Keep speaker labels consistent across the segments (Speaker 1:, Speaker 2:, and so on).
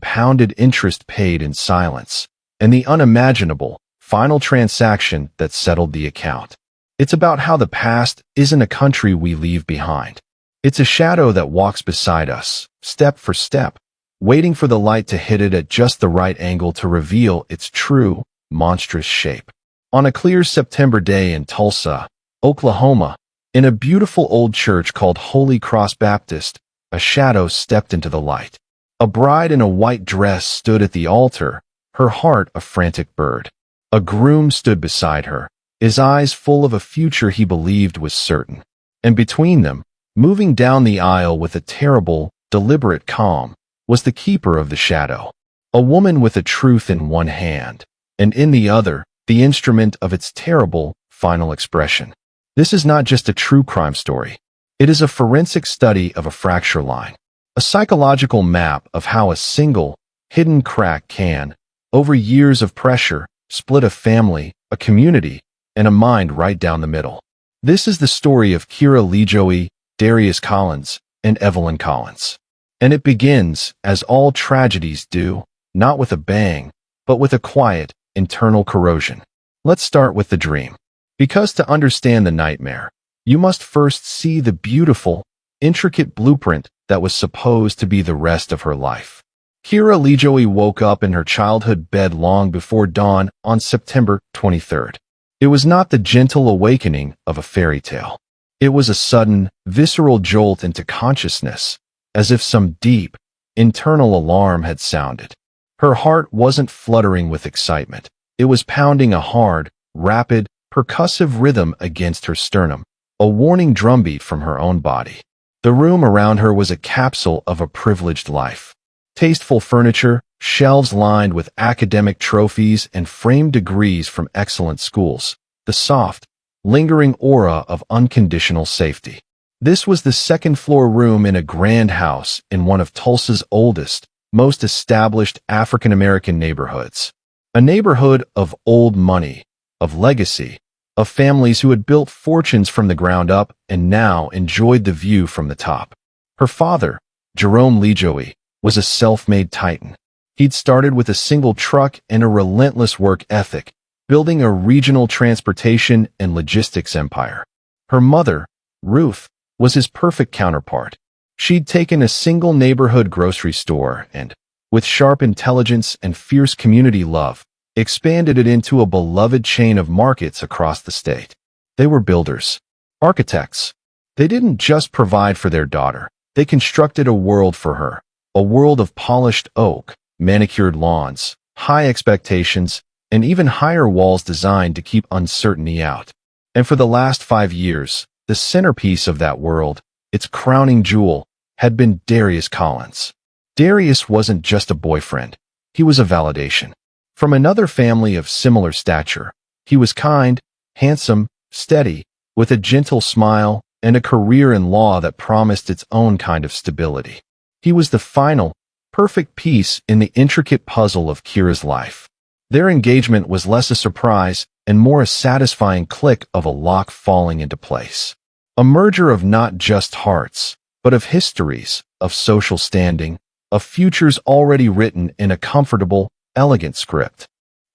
Speaker 1: pounded interest paid in silence, and the unimaginable, final transaction that settled the account. It's about how the past isn't a country we leave behind. It's a shadow that walks beside us, step for step, waiting for the light to hit it at just the right angle to reveal its true, monstrous shape. On a clear September day in Tulsa, Oklahoma, in a beautiful old church called Holy Cross Baptist, a shadow stepped into the light. A bride in a white dress stood at the altar, her heart a frantic bird. A groom stood beside her, his eyes full of a future he believed was certain. And between them, moving down the aisle with a terrible, deliberate calm, was the keeper of the shadow. A woman with a truth in one hand, and in the other, the instrument of its terrible, final expression. This is not just a true crime story. It is a forensic study of a fracture line, a psychological map of how a single, hidden crack can, over years of pressure, split a family, a community, and a mind right down the middle. This is the story of Kira LeJoie, Darius Collins, and Evelyn Collins. And it begins, as all tragedies do, not with a bang, but with a quiet, internal corrosion. Let's start with the dream. Because to understand the nightmare, you must first see the beautiful, intricate blueprint that was supposed to be the rest of her life. Kira LeJoie woke up in her childhood bed long before dawn on September 23rd. It was not the gentle awakening of a fairy tale. It was a sudden, visceral jolt into consciousness, as if some deep, internal alarm had sounded. Her heart wasn't fluttering with excitement. It was pounding a hard, rapid, percussive rhythm against her sternum, a warning drumbeat from her own body. The room around her was a capsule of a privileged life. Tasteful furniture, shelves lined with academic trophies and framed degrees from excellent schools, the soft, lingering aura of unconditional safety. This was the second-floor room in a grand house in one of Tulsa's oldest, most established African-American neighborhoods. A neighborhood of old money, of legacy, of families who had built fortunes from the ground up and now enjoyed the view from the top. Her father, Jerome LeJoie, was a self-made titan. He'd started with a single truck and a relentless work ethic, building a regional transportation and logistics empire. Her mother, Ruth, was his perfect counterpart. She'd taken a single neighborhood grocery store and, with sharp intelligence and fierce community love, expanded it into a beloved chain of markets across the state. They were builders, architects. They didn't just provide for their daughter. They constructed a world for her, a world of polished oak, manicured lawns, high expectations, and even higher walls designed to keep uncertainty out. And for the last 5 years, the centerpiece of that world, its crowning jewel, had been Darius Collins. Darius wasn't just a boyfriend. He was a validation. From another family of similar stature, he was kind, handsome, steady, with a gentle smile and a career in law that promised its own kind of stability. He was the final, perfect piece in the intricate puzzle of Kira's life. Their engagement was less a surprise and more a satisfying click of a lock falling into place. A merger of not just hearts, but of histories, of social standing, of futures already written in a comfortable, elegant script.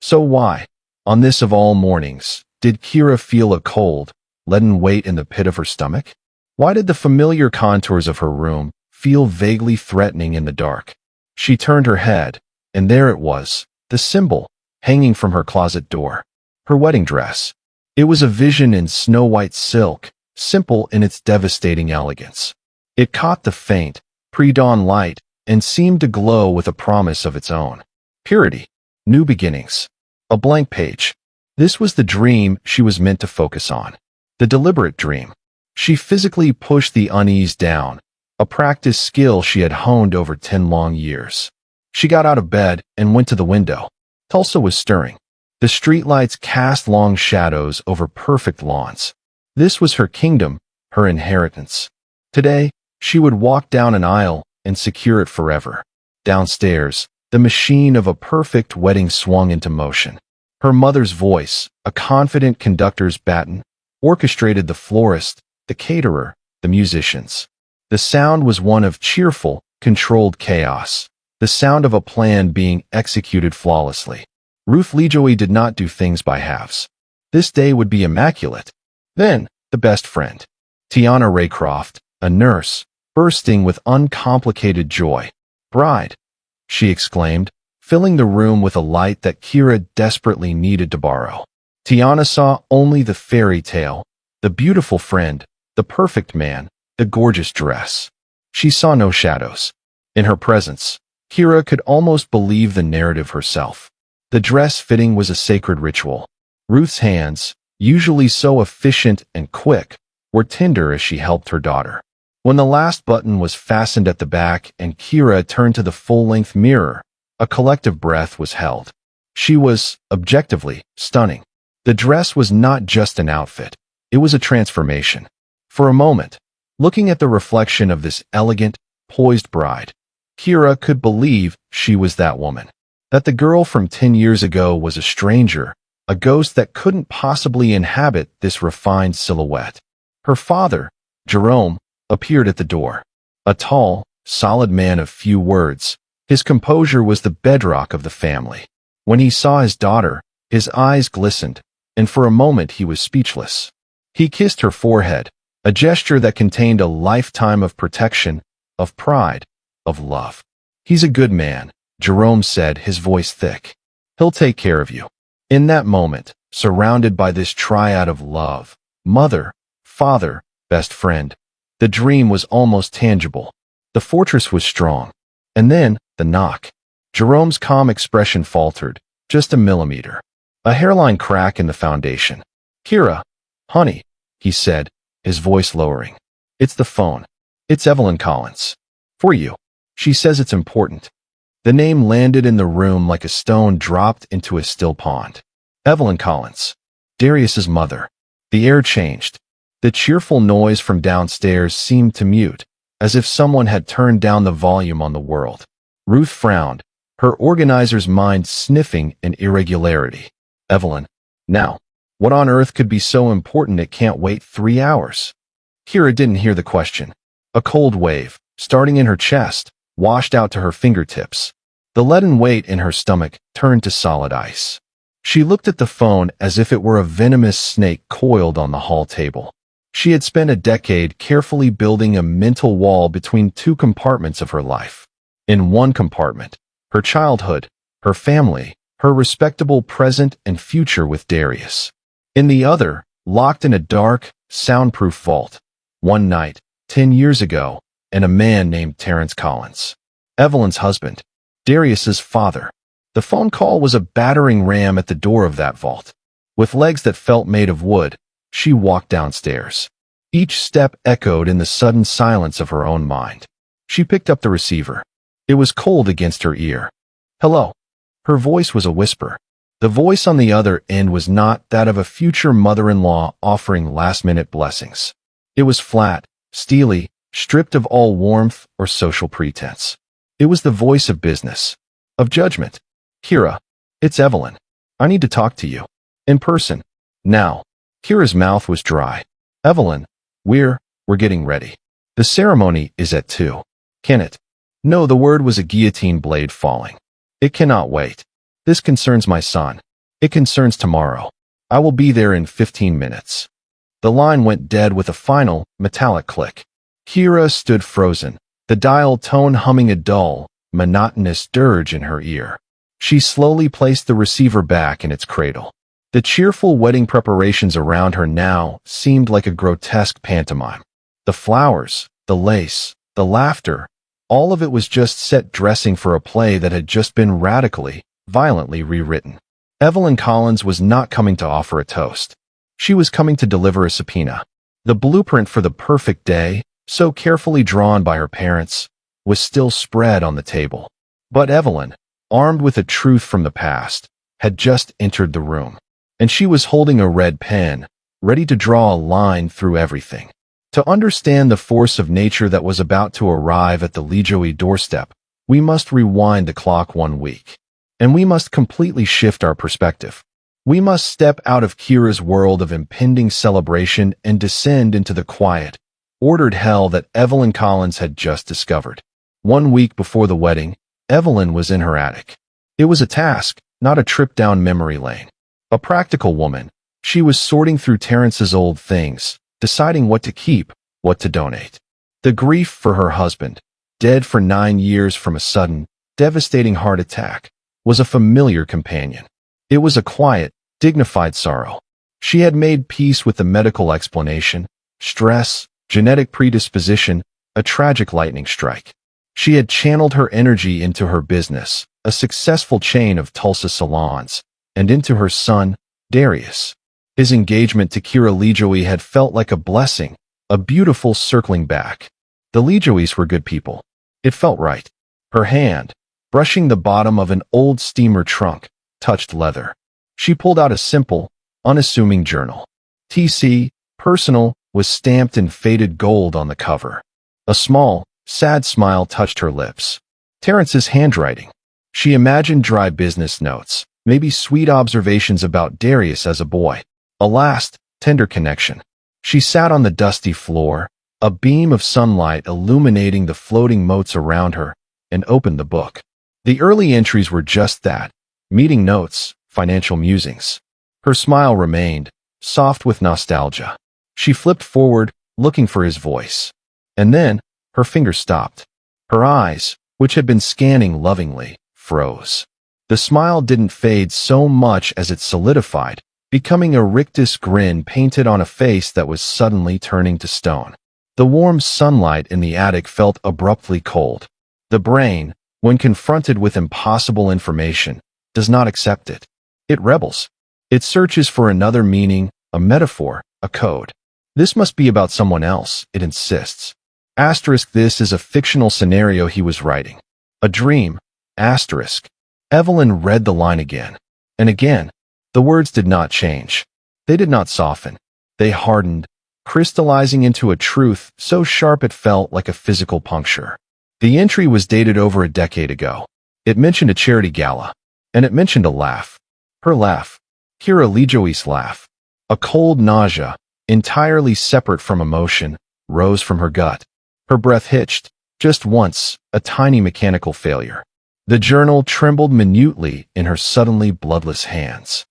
Speaker 1: So why, on this of all mornings, did Kira feel a cold, leaden weight in the pit of her stomach? Why did the familiar contours of her room feel vaguely threatening in the dark? She turned her head, and there it was, the symbol, hanging from her closet door. Her wedding dress. It was a vision in snow-white silk, simple in its devastating elegance. It caught the faint, pre-dawn light and seemed to glow with a promise of its own. Purity. New beginnings. A blank page. This was the dream she was meant to focus on. The deliberate dream. She physically pushed the unease down, a practice skill she had honed over 10 long years. She got out of bed and went to the window. Tulsa was stirring. The streetlights cast long shadows over perfect lawns. This was her kingdom, her inheritance. Today, she would walk down an aisle and secure it forever. Downstairs, the machine of a perfect wedding swung into motion. Her mother's voice, a confident conductor's baton, orchestrated the florist, the caterer, the musicians. The sound was one of cheerful, controlled chaos, the sound of a plan being executed flawlessly. lThe did not do things by halves. This day would be immaculate. Then, the best friend, Tiana Raycroft, a nurse, bursting with uncomplicated joy. "Bride," she exclaimed, filling the room with a light that Kira desperately needed to borrow. Tiana saw only the fairy tale, the beautiful friend, the perfect man, the gorgeous dress. She saw no shadows. In her presence, Kira could almost believe the narrative herself. The dress fitting was a sacred ritual. Ruth's hands, usually so efficient and quick, were tender as she helped her daughter. When the last button was fastened at the back and Kira turned to the full-length mirror, a collective breath was held. She was, objectively, stunning. The dress was not just an outfit. It was a transformation. For a moment, looking at the reflection of this elegant, poised bride, Kira could believe she was that woman. That the girl from 10 years ago was a stranger, a ghost that couldn't possibly inhabit this refined silhouette. Her father, Jerome, appeared at the door. A tall, solid man of few words, his composure was the bedrock of the family. When he saw his daughter, his eyes glistened, and for a moment he was speechless. He kissed her forehead, a gesture that contained a lifetime of protection, of pride, of love. "He's a good man," Jerome said, his voice thick. "He'll take care of you." In that moment, surrounded by this triad of love, mother, father, best friend, the dream was almost tangible. The fortress was strong. And then, the knock. Jerome's calm expression faltered, just a millimeter. A hairline crack in the foundation. "Kira, honey," he said, his voice lowering. "It's the phone. It's Evelyn Collins. For you. She says it's important." The name landed in the room like a stone dropped into a still pond. Evelyn Collins. Darius's mother. The air changed. The cheerful noise from downstairs seemed to mute, as if someone had turned down the volume on the world. Ruth frowned, her organizer's mind sniffing an irregularity. "Evelyn. Now, what on earth could be so important it can't wait 3 hours?" Kira didn't hear the question. A cold wave, starting in her chest, washed out to her fingertips. The leaden weight in her stomach turned to solid ice. She looked at the phone as if it were a venomous snake coiled on the hall table. She had spent a decade carefully building a mental wall between two compartments of her life. In one compartment, her childhood, her family, her respectable present and future with Darius. In the other, locked in a dark, soundproof vault, one night, 10 years ago, and a man named Terrence Collins. Evelyn's husband, Darius's father. The phone call was a battering ram at the door of that vault. With legs that felt made of wood, she walked downstairs. Each step echoed in the sudden silence of her own mind. She picked up the receiver. It was cold against her ear. "Hello." Her voice was a whisper. The voice on the other end was not that of a future mother-in-law offering last-minute blessings. It was flat, steely, stripped of all warmth or social pretense. It was the voice of business, of judgment. "Kira, it's Evelyn. I need to talk to you. In person. Now." Kira's mouth was dry. "Evelyn, we're getting ready. The ceremony is at 2. Can it?" No, the word was a guillotine blade falling. "It cannot wait. This concerns my son. It concerns tomorrow. I will be there in 15 minutes. The line went dead with a final, metallic click. Kira stood frozen, the dial tone humming a dull, monotonous dirge in her ear. She slowly placed the receiver back in its cradle. The cheerful wedding preparations around her now seemed like a grotesque pantomime. The flowers, the lace, the laughter, all of it was just set dressing for a play that had just been radically, violently rewritten. Evelyn Collins was not coming to offer a toast. She was coming to deliver a subpoena. The blueprint for the perfect day, so carefully drawn by her parents, was still spread on the table. But Evelyn, armed with a truth from the past, had just entered the room. And she was holding a red pen, ready to draw a line through everything. To understand the force of nature that was about to arrive at the lThe doorstep, we must rewind the clock 1 week. And we must completely shift our perspective. We must step out of Kira's world of impending celebration and descend into the quiet, ordered hell that Evelyn Collins had just discovered. 1 week before the wedding, Evelyn was in her attic. It was a task, not a trip down memory lane. A practical woman, she was sorting through Terrence's old things, deciding what to keep, what to donate. The grief for her husband, dead for 9 years from a sudden, devastating heart attack, was a familiar companion. It was a quiet, dignified sorrow. She had made peace with the medical explanation: stress, genetic predisposition, a tragic lightning strike. She had channeled her energy into her business, a successful chain of Tulsa salons, and into her son, Darius. His engagement to Kira lThe had felt like a blessing, a beautiful circling back. The lThes were good people. It felt right. Her hand, brushing the bottom of an old steamer trunk, touched leather. She pulled out a simple, unassuming journal. TC, Personal, was stamped in faded gold on the cover. A small, sad smile touched her lips. Terrence's handwriting. She imagined dry business notes, maybe sweet observations about Darius as a boy. A last, tender connection. She sat on the dusty floor, a beam of sunlight illuminating the floating motes around her, and opened the book. The early entries were just that: meeting notes, financial musings. Her smile remained, soft with nostalgia. She flipped forward, looking for his voice. And then, her fingers stopped. Her eyes, which had been scanning lovingly, froze. The smile didn't fade so much as it solidified, becoming a rictus grin painted on a face that was suddenly turning to stone. The warm sunlight in the attic felt abruptly cold. The brain, when confronted with impossible information, does not accept it. It rebels. It searches for another meaning, a metaphor, a code. This must be about someone else, it insists. Asterisk, this is a fictional scenario he was writing. A dream. Asterisk. Evelyn read the line again. And again. The words did not change. They did not soften. They hardened, crystallizing into a truth so sharp it felt like a physical puncture. The entry was dated over a decade ago. It mentioned a charity gala. And it mentioned a laugh. Her laugh. Kira lThe's laugh. A cold nausea, entirely separate from emotion, rose from her gut. Her breath hitched, just once, a tiny mechanical failure. The journal trembled minutely in her suddenly bloodless hands.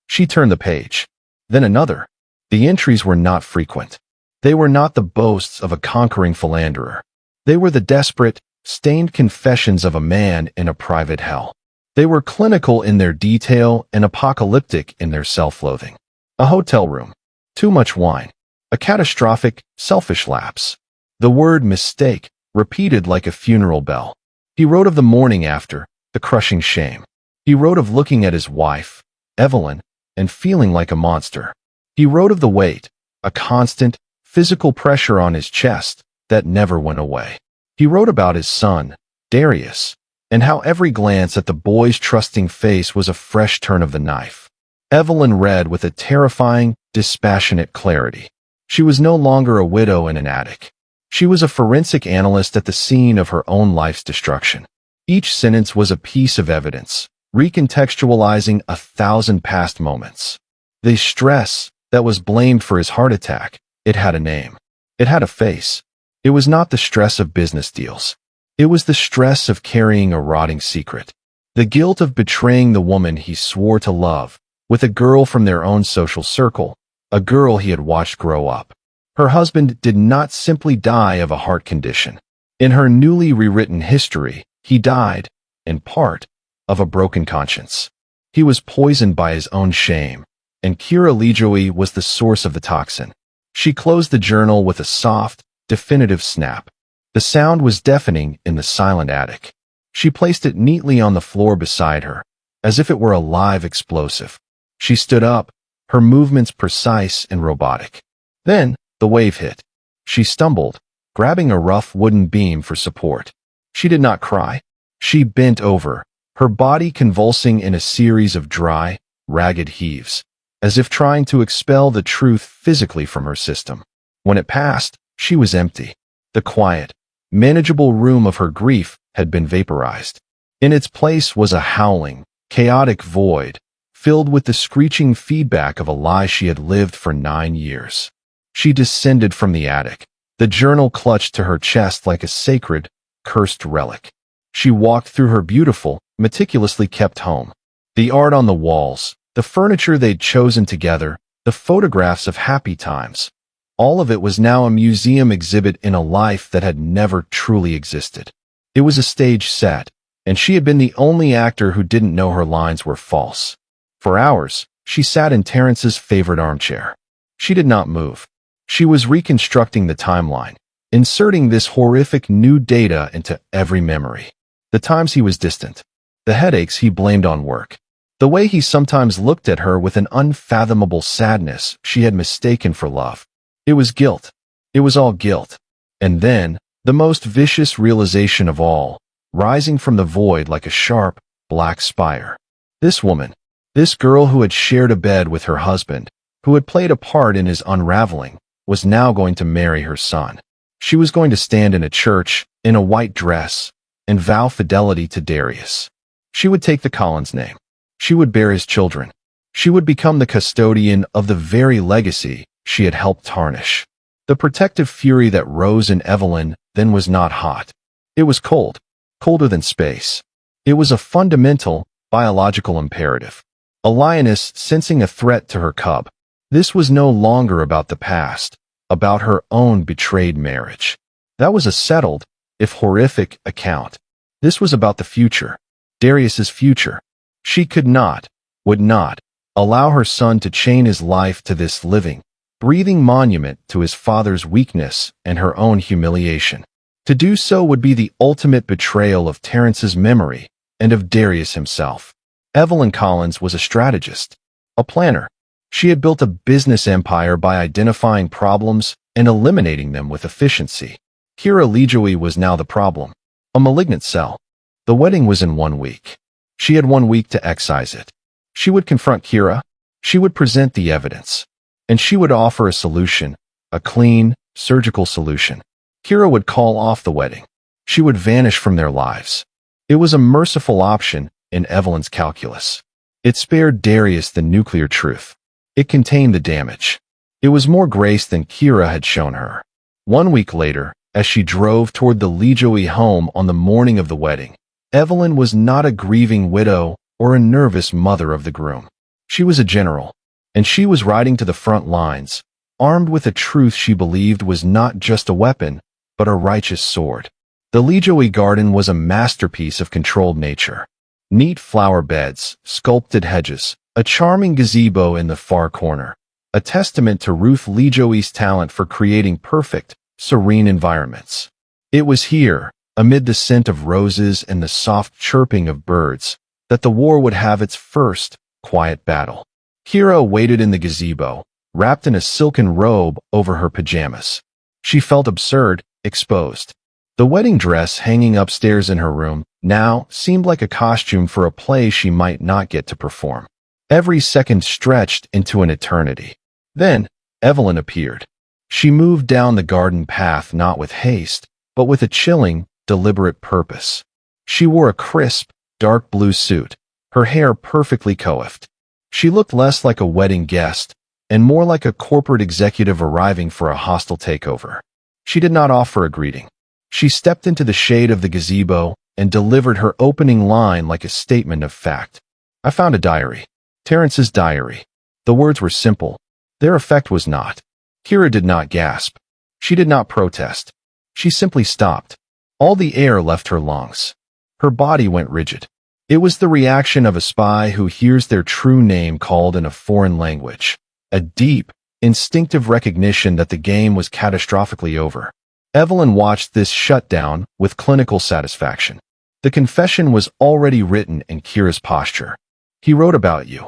Speaker 1: She turned the page. Then another. The entries were not frequent. They were not the boasts of a conquering philanderer. They were the desperate, stained confessions of a man in a private hell. They were clinical in their detail and apocalyptic in their self-loathing. A hotel room. Too much wine. A catastrophic, selfish lapse. The word mistake, repeated like a funeral bell. He wrote of the morning after, the crushing shame. He wrote of looking at his wife, Evelyn, and feeling like a monster. He wrote of the weight, a constant, physical pressure on his chest that never went away. He wrote about his son, Darius, and how every glance at the boy's trusting face was a fresh turn of the knife. Evelyn read with a terrifying, dispassionate clarity. She was no longer a widow in an attic. She was a forensic analyst at the scene of her own life's destruction. Each sentence was a piece of evidence, recontextualizing 1,000 past moments. The stress that was blamed for his heart attack, it had a name. It had a face. It was not the stress of business deals. It was the stress of carrying a rotting secret. The guilt of betraying the woman he swore to love, with a girl from their own social circle, a girl he had watched grow up. Her husband did not simply die of a heart condition. In her newly rewritten history, he died, in part, of a broken conscience. He was poisoned by his own shame, and Kira lThe was the source of the toxin. She closed the journal with a soft, definitive snap. The sound was deafening in the silent attic. She placed it neatly on the floor beside her, as if it were a live explosive. She stood up, her movements precise and robotic. Then, the wave hit. She stumbled, grabbing a rough wooden beam for support. She did not cry. She bent over, her body convulsing in a series of dry, ragged heaves, as if trying to expel the truth physically from her system. When it passed, she was empty. The quiet, manageable room of her grief had been vaporized. In its place was a howling, chaotic void, filled with the screeching feedback of a lie she had lived for 9 years. She descended from the attic, the journal clutched to her chest like a sacred, cursed relic. She walked through her beautiful, meticulously kept home. The art on the walls, the furniture they'd chosen together, the photographs of happy times. All of it was now a museum exhibit in a life that had never truly existed. It was a stage set, and she had been the only actor who didn't know her lines were false. For hours, she sat in Terrence's favorite armchair. She did not move. She was reconstructing the timeline, inserting this horrific new data into every memory. The times he was distant, the headaches he blamed on work, the way he sometimes looked at her with an unfathomable sadness she had mistaken for love. It was guilt. It was all guilt. And then, the most vicious realization of all, rising from the void like a sharp, black spire. This woman, this girl who had shared a bed with her husband, who had played a part in his unraveling, was now going to marry her son. She was going to stand in a church, in a white dress, and vow fidelity to Darius. She would take the Collins name. She would bear his children. She would become the custodian of the very legacy she had helped tarnish. The protective fury that rose in Evelyn then was not hot. It was cold, colder than space. It was a fundamental, biological imperative. A lioness sensing a threat to her cub. This was no longer about the past, about her own betrayed marriage. That was a settled, if horrific, account. This was about the future, Darius's future. She could not, would not, allow her son to chain his life to this living, breathing monument to his father's weakness and her own humiliation. To do so would be the ultimate betrayal of Terrence's memory and of Darius himself. Evelyn Collins was a strategist, a planner. She had built a business empire by identifying problems and eliminating them with efficiency. Kira LeJoie was now the problem, a malignant cell. The wedding was in 1 week. She had 1 week to excise it. She would confront Kira. She would present the evidence. And she would offer a solution, a clean, surgical solution. Kira would call off the wedding. She would vanish from their lives. It was a merciful option in Evelyn's calculus. It spared Darius the nuclear truth. It contained the damage. It was more grace than Kira had shown her. 1 week later, as she drove toward the LeJoie home on the morning of the wedding, Evelyn was not a grieving widow or a nervous mother of the groom. She was a general. And she was riding to the front lines, armed with a truth she believed was not just a weapon, but a righteous sword. The LeJoie garden was a masterpiece of controlled nature. Neat flower beds, sculpted hedges, a charming gazebo in the far corner, a testament to Ruth LeJoie's talent for creating perfect, serene environments. It was here, amid the scent of roses and the soft chirping of birds, that the war would have its first, quiet battle. Kira waited in the gazebo, wrapped in a silken robe over her pajamas. She felt absurd, exposed. The wedding dress hanging upstairs in her room now seemed like a costume for a play she might not get to perform. Every second stretched into an eternity. Then, Evelyn appeared. She moved down the garden path not with haste, but with a chilling, deliberate purpose. She wore a crisp, dark blue suit, her hair perfectly coiffed. She looked less like a wedding guest and more like a corporate executive arriving for a hostile takeover. She did not offer a greeting. She stepped into the shade of the gazebo and delivered her opening line like a statement of fact. I found a diary. Terrence's diary. The words were simple. Their effect was not. Kira did not gasp. She did not protest. She simply stopped. All the air left her lungs. Her body went rigid. It was the reaction of a spy who hears their true name called in a foreign language. A deep, instinctive recognition that the game was catastrophically over. Evelyn watched this shutdown with clinical satisfaction. The confession was already written in Kira's posture. He wrote about you.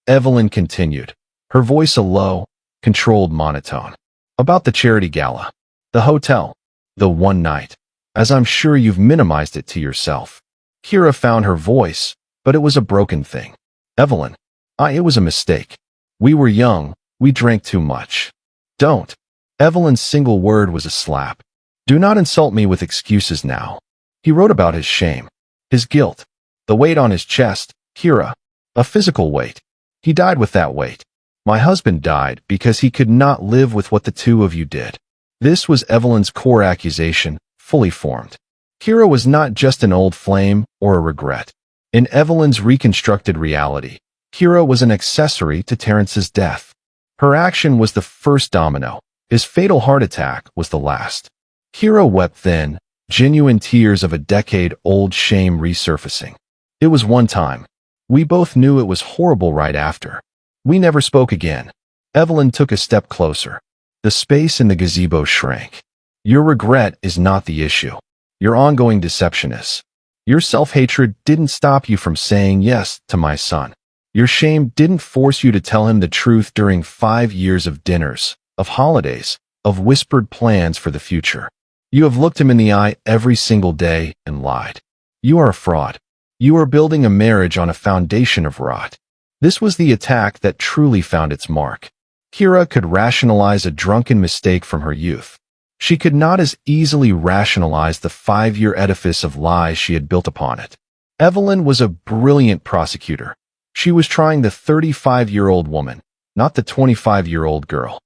Speaker 1: Evelyn continued, her voice a low, controlled monotone. About the charity gala. The hotel. The one night. As I'm sure you've minimized it to yourself. Kira found her voice, but it was a broken thing. Evelyn. It was a mistake. We were young, we drank too much. Don't. Evelyn's single word was a slap. Do not insult me with excuses now. He wrote about his shame. His guilt. The weight on his chest, Kira. A physical weight. He died with that weight. My husband died because he could not live with what the two of you did. This was Evelyn's core accusation, fully formed. Kira was not just an old flame or a regret. In Evelyn's reconstructed reality, Kira was an accessory to Terrence's death. Her action was the first domino. His fatal heart attack was the last. Kira wept then, genuine tears of a decade-old shame resurfacing. It was one time. We both knew it was horrible right after. We never spoke again. Evelyn took a step closer. The space in the gazebo shrank. Your regret is not the issue. Your ongoing deception is. Your self-hatred didn't stop you from saying yes to my son. Your shame didn't force you to tell him the truth during 5 years of dinners, of holidays, of whispered plans for the future. You have looked him in the eye every single day and lied. You are a fraud. You are building a marriage on a foundation of rot. This was the attack that truly found its mark. Kira could rationalize a drunken mistake from her youth. She could not as easily rationalize the 5-year edifice of lies she had built upon it. Evelyn was a brilliant prosecutor. She was trying the 35-year-old woman, not the 25-year-old girl.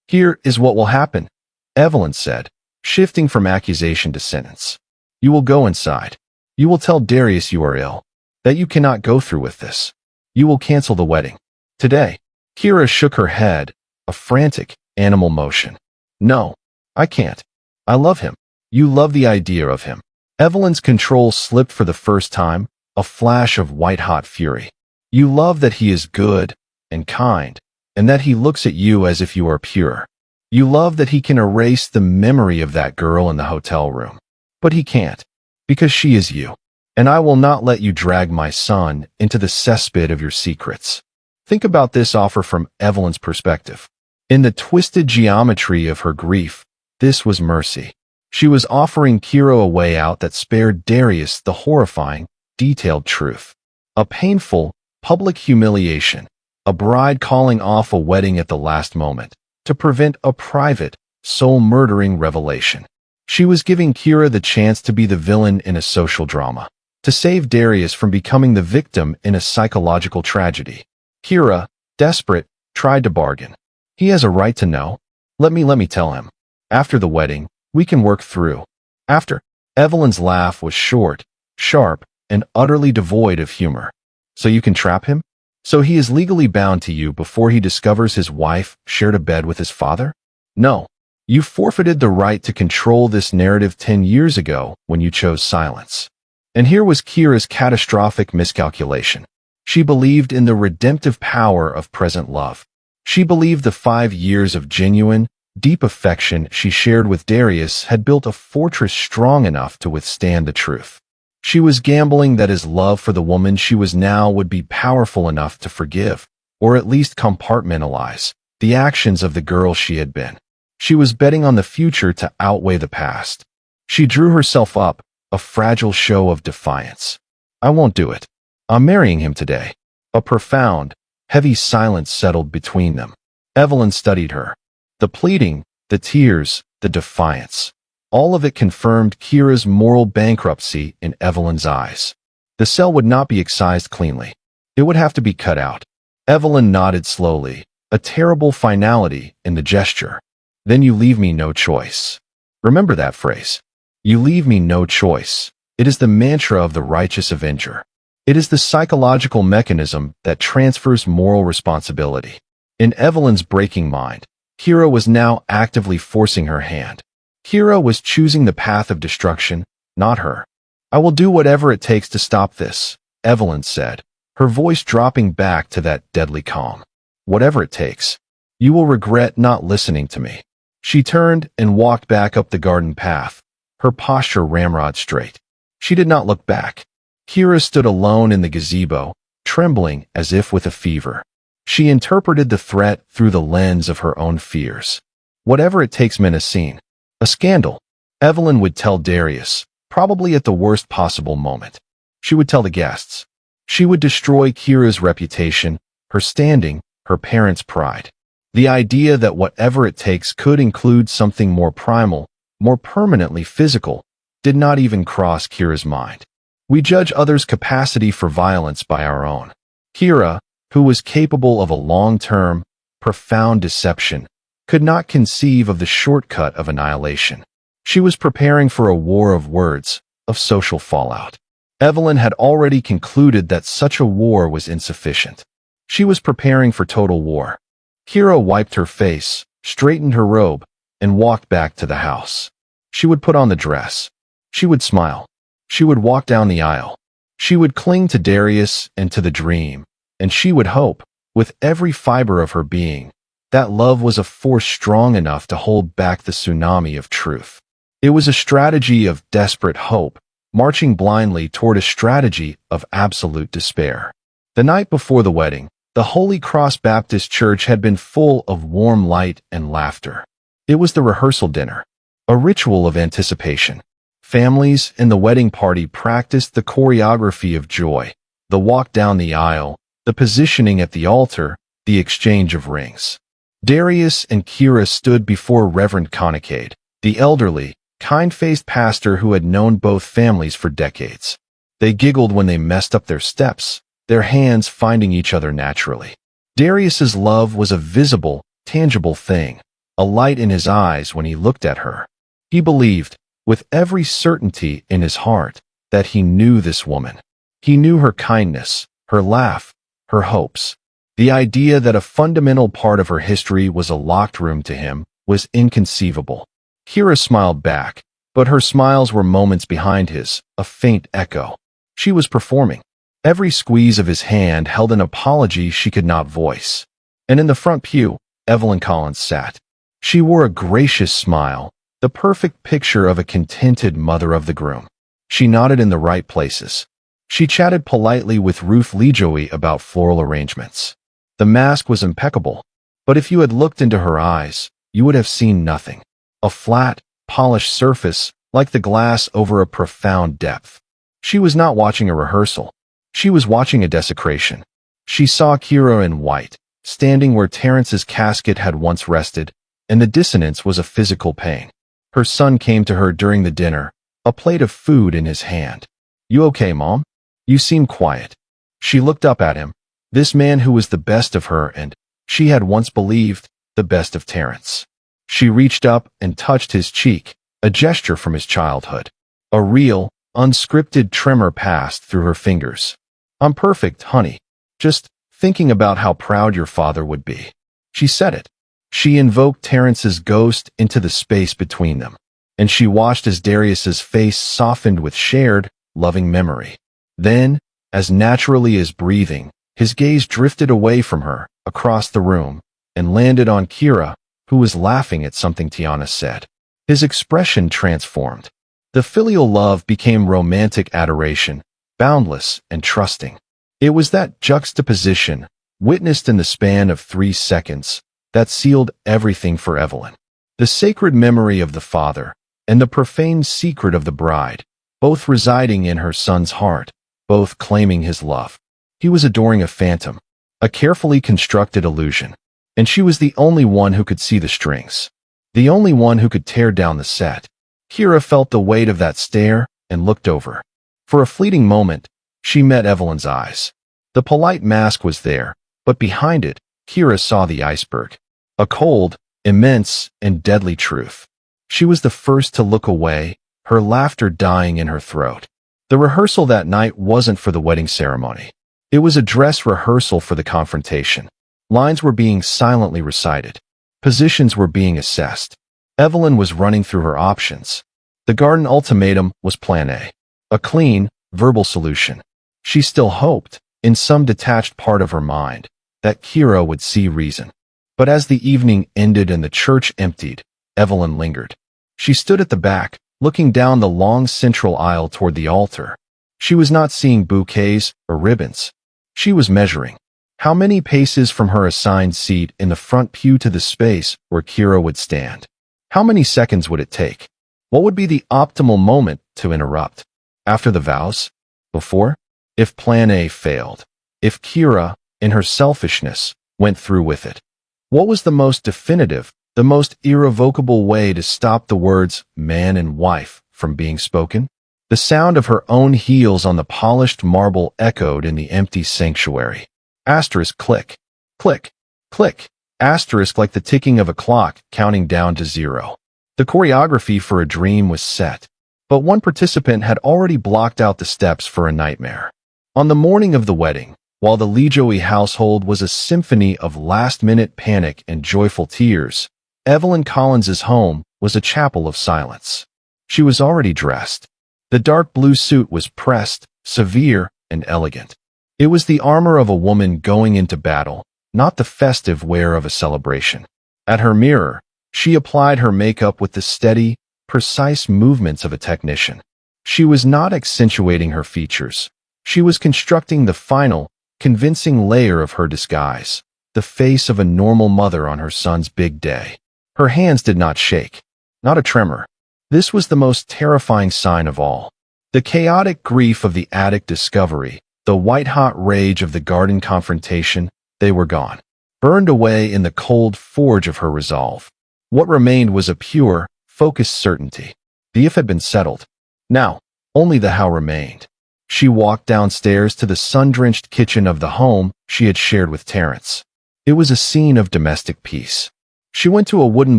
Speaker 1: Here is what will happen, Evelyn said, shifting from accusation to sentence. You will go inside. You will tell Darius you are ill, that you cannot go through with this. You will cancel the wedding. Today. Kira shook her head, a frantic, animal motion. No, I can't. I love him. You love the idea of him. Evelyn's control slipped for the first time, a flash of white-hot fury. You love that he is good and kind, and that he looks at you as if you are pure. You love that he can erase the memory of that girl in the hotel room. But he can't, because she is you. And I will not let you drag my son into the cesspit of your secrets. Think about this offer from Evelyn's perspective. In the twisted geometry of her grief, this was mercy. She was offering Kira a way out that spared Darius the horrifying, detailed truth. A painful, public humiliation, a bride calling off a wedding at the last moment, to prevent a private, soul-murdering revelation. She was giving Kira the chance to be the villain in a social drama, to save Darius from becoming the victim in a psychological tragedy. Kira, desperate, tried to bargain. He has a right to know. Let me tell him. After the wedding, we can work through. After. Evelyn's laugh was short, sharp, and utterly devoid of humor. So you can trap him? So he is legally bound to you before he discovers his wife shared a bed with his father? No. You forfeited the right to control this narrative 10 years ago when you chose silence. And here was Kira's catastrophic miscalculation. She believed in the redemptive power of present love. She believed the 5 years of genuine, deep affection she shared with Darius had built a fortress strong enough to withstand the truth. She was gambling that his love for the woman she was now would be powerful enough to forgive, or at least compartmentalize, the actions of the girl she had been. She was betting on the future to outweigh the past. She drew herself up, a fragile show of defiance. I won't do it. I'm marrying him today. A profound, heavy silence settled between them. Evelyn studied her. The pleading, the tears, the defiance. All of it confirmed Kira's moral bankruptcy in Evelyn's eyes. The cell would not be excised cleanly. It would have to be cut out. Evelyn nodded slowly, a terrible finality in the gesture. Then you leave me no choice. Remember that phrase. You leave me no choice. It is the mantra of the righteous avenger. It is the psychological mechanism that transfers moral responsibility. In Evelyn's breaking mind, Kira was now actively forcing her hand. Kira was choosing the path of destruction, not her. I will do whatever it takes to stop this, Evelyn said, her voice dropping back to that deadly calm. Whatever it takes. You will regret not listening to me. She turned and walked back up the garden path, her posture ramrod straight. She did not look back. Kira stood alone in the gazebo, trembling as if with a fever. She interpreted the threat through the lens of her own fears. Whatever it takes meant a scene. A scandal. Evelyn would tell Darius, probably at the worst possible moment. She would tell the guests. She would destroy Kira's reputation, her standing, her parents' pride. The idea that whatever it takes could include something more primal, more permanently physical, did not even cross Kira's mind. We judge others' capacity for violence by our own. Kira, who was capable of a long-term, profound deception, could not conceive of the shortcut of annihilation. She was preparing for a war of words, of social fallout. Evelyn had already concluded that such a war was insufficient. She was preparing for total war. Kira wiped her face, straightened her robe, and walked back to the house. She would put on the dress. She would smile. She would walk down the aisle. She would cling to Darius and to the dream, and she would hope, with every fiber of her being, that love was a force strong enough to hold back the tsunami of truth. It was a strategy of desperate hope, marching blindly toward a strategy of absolute despair. The night before the wedding, the Holy Cross Baptist Church had been full of warm light and laughter. It was the rehearsal dinner, a ritual of anticipation. Families in the wedding party practiced the choreography of joy, the walk down the aisle, the positioning at the altar, the exchange of rings. Darius and Kira stood before Reverend Connicade, the elderly, kind-faced pastor who had known both families for decades. They giggled when they messed up their steps, their hands finding each other naturally. Darius's love was a visible, tangible thing, a light in his eyes when he looked at her. He believed, with every certainty in his heart, that he knew this woman. He knew her kindness, her laugh, her hopes. The idea that a fundamental part of her history was a locked room to him was inconceivable. Kira smiled back, but her smiles were moments behind his, a faint echo. She was performing. Every squeeze of his hand held an apology she could not voice. And in the front pew, Evelyn Collins sat. She wore a gracious smile, the perfect picture of a contented mother of the groom. She nodded in the right places. She chatted politely with Ruth Lejoy about floral arrangements. The mask was impeccable, but if you had looked into her eyes, you would have seen nothing. A flat, polished surface, like the glass over a profound depth. She was not watching a rehearsal. She was watching a desecration. She saw Kira in white, standing where Terrence's casket had once rested, and the dissonance was a physical pain. Her son came to her during the dinner, a plate of food in his hand. "You okay, Mom? You seem quiet." She looked up at him, this man who was the best of her and, she had once believed, the best of Terrence. She reached up and touched his cheek, a gesture from his childhood. A real, unscripted tremor passed through her fingers. "I'm perfect, honey. Just thinking about how proud your father would be." She said it. She invoked Terrence's ghost into the space between them, and she watched as Darius's face softened with shared, loving memory. Then, as naturally as breathing, his gaze drifted away from her, across the room, and landed on Kira, who was laughing at something Tiana said. His expression transformed. The filial love became romantic adoration, boundless and trusting. It was that juxtaposition, witnessed in the span of 3 seconds, that sealed everything for Evelyn. The sacred memory of the father, and the profane secret of the bride, both residing in her son's heart, both claiming his love. He was adoring a phantom, a carefully constructed illusion, and she was the only one who could see the strings, the only one who could tear down the set. Kira felt the weight of that stare and looked over. For a fleeting moment, she met Evelyn's eyes. The polite mask was there, but behind it, Kira saw the iceberg. A cold, immense, and deadly truth. She was the first to look away, her laughter dying in her throat. The rehearsal that night wasn't for the wedding ceremony. It was a dress rehearsal for the confrontation. Lines were being silently recited. Positions were being assessed. Evelyn was running through her options. The garden ultimatum was Plan A. A clean, verbal solution. She still hoped, in some detached part of her mind, that Kira would see reason. But as the evening ended and the church emptied, Evelyn lingered. She stood at the back, looking down the long central aisle toward the altar. She was not seeing bouquets or ribbons. She was measuring. How many paces from her assigned seat in the front pew to the space where Kira would stand? How many seconds would it take? What would be the optimal moment to interrupt? After the vows? Before? If Plan A failed? If Kira, in her selfishness, went through with it? What was the most definitive, the most irrevocable way to stop the words man and wife from being spoken? The sound of her own heels on the polished marble echoed in the empty sanctuary. Asterisk click, click, click, asterisk like the ticking of a clock counting down to 0. The choreography for a dream was set. but one participant had already blocked out the steps for a nightmare. On the morning of the wedding, while the lThe household was a symphony of last-minute panic and joyful tears, Evelyn Collins's home was a chapel of silence. She was already dressed. The dark blue suit was pressed, severe, and elegant. It was the armor of a woman going into battle, not the festive wear of a celebration. At her mirror, she applied her makeup with the steady, precise movements of a technician. She was not accentuating her features. She was constructing the final, convincing layer of her disguise, the face of a normal mother on her son's big day. Her hands did not shake, not a tremor. This was the most terrifying sign of all. The chaotic grief of the attic discovery, the white-hot rage of the garden confrontation, they were gone, burned away in the cold forge of her resolve. What remained was a pure, focused certainty. The if had been settled. Now, only the how remained. She walked downstairs to the sun-drenched kitchen of the home she had shared with Terrence. It was a scene of domestic peace. She went to a wooden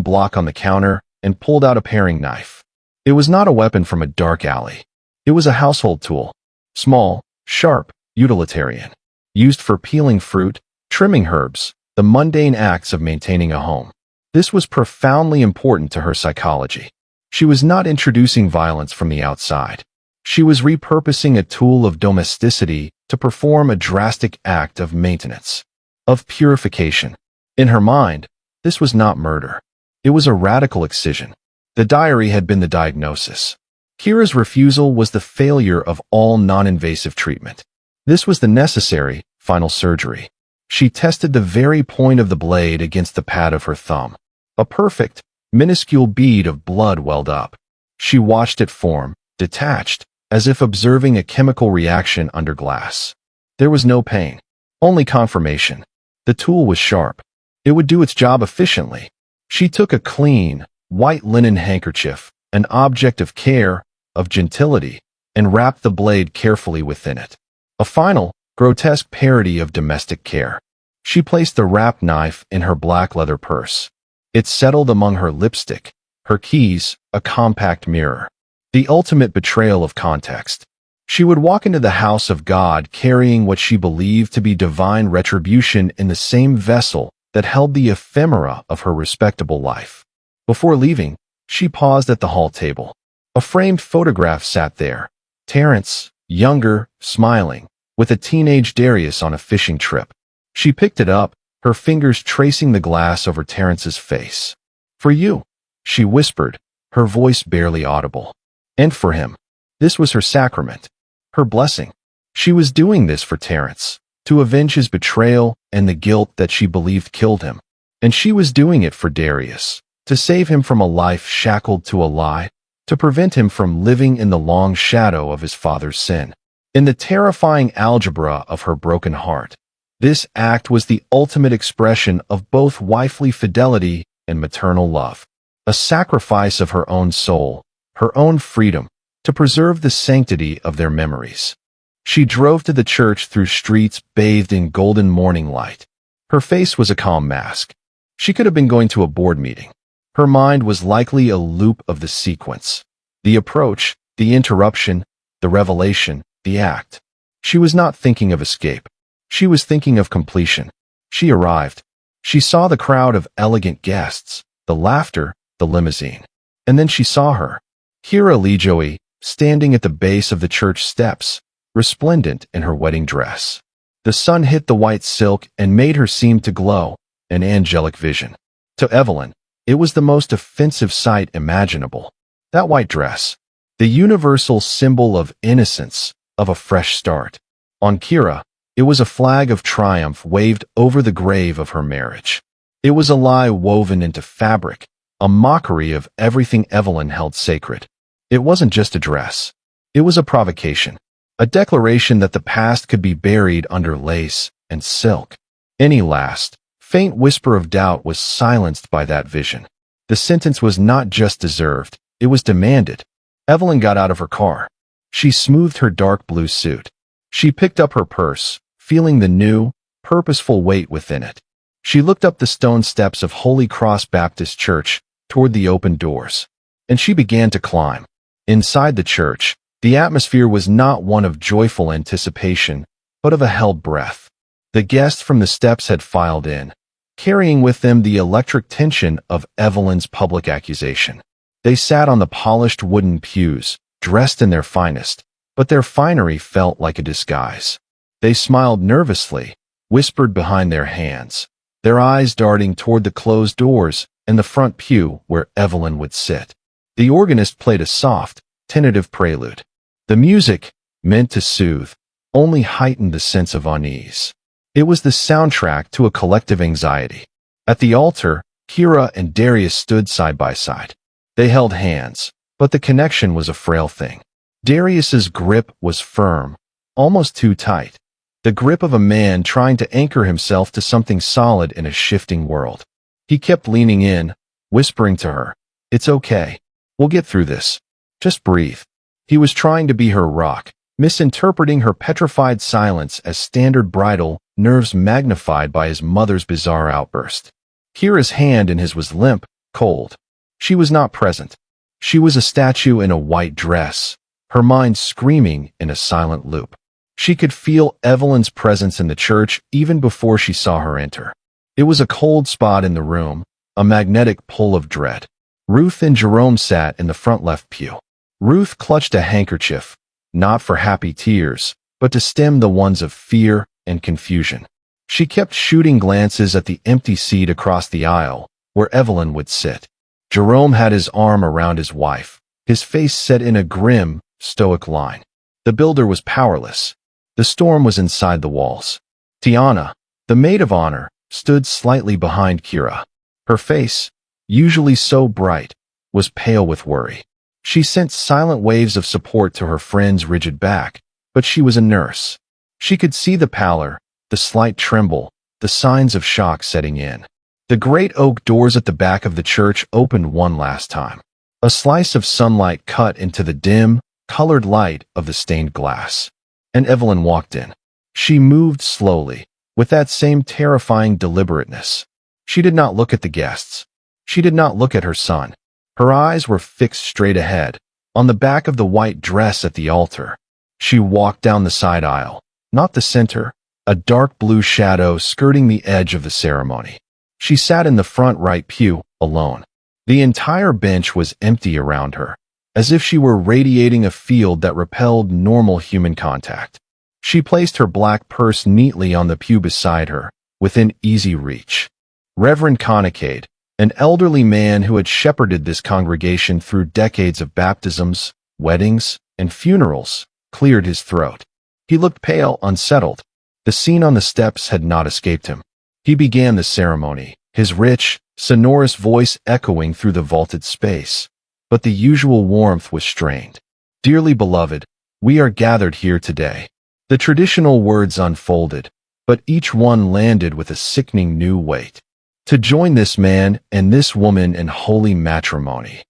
Speaker 1: block on the counter and pulled out a paring knife. It was not a weapon from a dark alley. It was a household tool. Small, sharp, utilitarian. Used for peeling fruit, trimming herbs, the mundane acts of maintaining a home. This was profoundly important to her psychology. She was not introducing violence from the outside. She was repurposing a tool of domesticity to perform a drastic act of maintenance, of purification. In her mind, this was not murder. It was a radical excision. The diary had been the diagnosis. Kira's refusal was the failure of all non-invasive treatment. This was the necessary, final surgery. She tested the very point of the blade against the pad of her thumb. A perfect, minuscule bead of blood welled up. She watched it form, detached, as if observing a chemical reaction under glass. There was no pain, only confirmation. The tool was sharp. It would do its job efficiently. She took a clean, white linen handkerchief, an object of care, of gentility, and wrapped the blade carefully within it. A final, grotesque parody of domestic care. She placed the wrapped knife in her black leather purse. It settled among her lipstick, her keys, a compact mirror. The ultimate betrayal of context. She would walk into the house of God carrying what she believed to be divine retribution in the same vessel that held the ephemera of her respectable life. Before leaving, she paused at the hall table. A framed photograph sat there. Terrence, younger, smiling, with a teenage Darius on a fishing trip. She picked it up, her fingers tracing the glass over Terrence's face. "For you," she whispered, her voice barely audible. And for him. This was her sacrament, her blessing. She was doing this for Terrence, to avenge his betrayal and the guilt that she believed killed him. And she was doing it for Darius, to save him from a life shackled to a lie, to prevent him from living in the long shadow of his father's sin. In the terrifying algebra of her broken heart, this act was the ultimate expression of both wifely fidelity and maternal love. A sacrifice of her own soul, her own freedom, to preserve the sanctity of their memories. She drove to the church through streets bathed in golden morning light. Her face was a calm mask. She could have been going to a board meeting. Her mind was likely a loop of the sequence. The approach, the interruption, the revelation, the act. She was not thinking of escape. She was thinking of completion. She arrived. She saw the crowd of elegant guests, the laughter, the limousine. And then she saw her. lThe, standing at the base of the church steps, resplendent in her wedding dress. The sun hit the white silk and made her seem to glow, an angelic vision. To Evelyn, it was the most offensive sight imaginable. That white dress, the universal symbol of innocence, of a fresh start. On Kira, it was a flag of triumph waved over the grave of her marriage. It was a lie woven into fabric, a mockery of everything Evelyn held sacred. It wasn't just a dress. It was a provocation, a declaration that the past could be buried under lace and silk. Any last, faint whisper of doubt was silenced by that vision. The sentence was not just deserved, it was demanded. Evelyn got out of her car. She smoothed her dark blue suit. She picked up her purse, feeling the new, purposeful weight within it. She looked up the stone steps of Holy Cross Baptist Church, toward the open doors. And she began to climb. Inside the church, the atmosphere was not one of joyful anticipation, but of a held breath. The guests from the steps had filed in, carrying with them the electric tension of Evelyn's public accusation. They sat on the polished wooden pews, dressed in their finest, but their finery felt like a disguise. They smiled nervously, whispered behind their hands, their eyes darting toward the closed doors and the front pew where Evelyn would sit. The organist played a soft, tentative prelude. The music, meant to soothe, only heightened the sense of unease. It was the soundtrack to a collective anxiety. At the altar, Kira and Darius stood side by side. They held hands, but the connection was a frail thing. Darius's grip was firm, almost too tight. The grip of a man trying to anchor himself to something solid in a shifting world. He kept leaning in, whispering to her, "It's okay. We'll get through this. Just breathe." He was trying to be her rock, misinterpreting her petrified silence as standard bridal, nerves magnified by his mother's bizarre outburst. Kira's hand in his was limp, cold. She was not present. She was a statue in a white dress, her mind screaming in a silent loop. She could feel Evelyn's presence in the church even before she saw her enter. It was a cold spot in the room, a magnetic pull of dread. Ruth and Jerome sat in the front left pew. Ruth clutched a handkerchief, not for happy tears, but to stem the ones of fear and confusion. She kept shooting glances at the empty seat across the aisle, where Evelyn would sit. Jerome had his arm around his wife, his face set in a grim, stoic line. The builder was powerless. The storm was inside the walls. Tiana, the maid of honor, stood slightly behind Kira. Her face, usually so bright, was pale with worry. She sent silent waves of support to her friend's rigid back, but she was a nurse. She could see the pallor, the slight tremble, the signs of shock setting in. The great oak doors at the back of the church opened one last time. A slice of sunlight cut into the dim, colored light of the stained glass. And Evelyn walked in. She moved slowly, with that same terrifying deliberateness. She did not look at the guests. She did not look at her son. Her eyes were fixed straight ahead, on the back of the white dress at the altar. She walked down the side aisle, not the center, a dark blue shadow skirting the edge of the ceremony. She sat in the front right pew, alone. The entire bench was empty around her, as if she were radiating a field that repelled normal human contact. She placed her black purse neatly on the pew beside her, within easy reach. Reverend Connicade, an elderly man who had shepherded this congregation through decades of baptisms, weddings, and funerals, cleared his throat. He looked pale, unsettled. The scene on the steps had not escaped him. He began the ceremony, his rich, sonorous voice echoing through the vaulted space. But the usual warmth was strained. "Dearly beloved, we are gathered here today." The traditional words unfolded, but each one landed with a sickening new weight. To join this man and this woman in holy matrimony.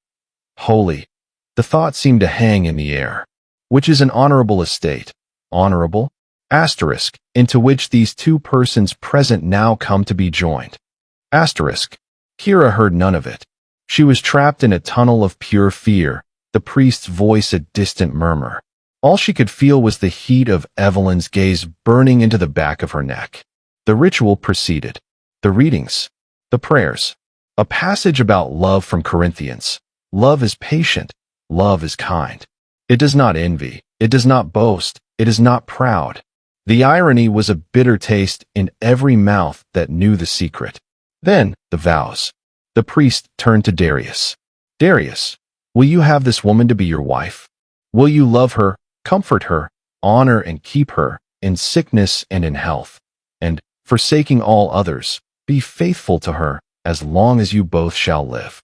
Speaker 1: Holy. The thought seemed to hang in the air. Which is an honorable estate. Honorable? Asterisk, into which these two persons present now come to be joined. Asterisk. Kira heard none of it. She was trapped in a tunnel of pure fear, the priest's voice a distant murmur. All she could feel was the heat of Evelyn's gaze burning into the back of her neck. The ritual proceeded. The readings. The prayers. A passage about love from Corinthians. Love is patient. Love is kind. It does not envy. It does not boast. It is not proud. The irony was a bitter taste in every mouth that knew the secret. Then, the vows. The priest turned to Darius. "Darius, will you have this woman to be your wife? Will you love her, comfort her, honor and keep her, in sickness and in health, and, forsaking all others, be faithful to her as long as you both shall live?"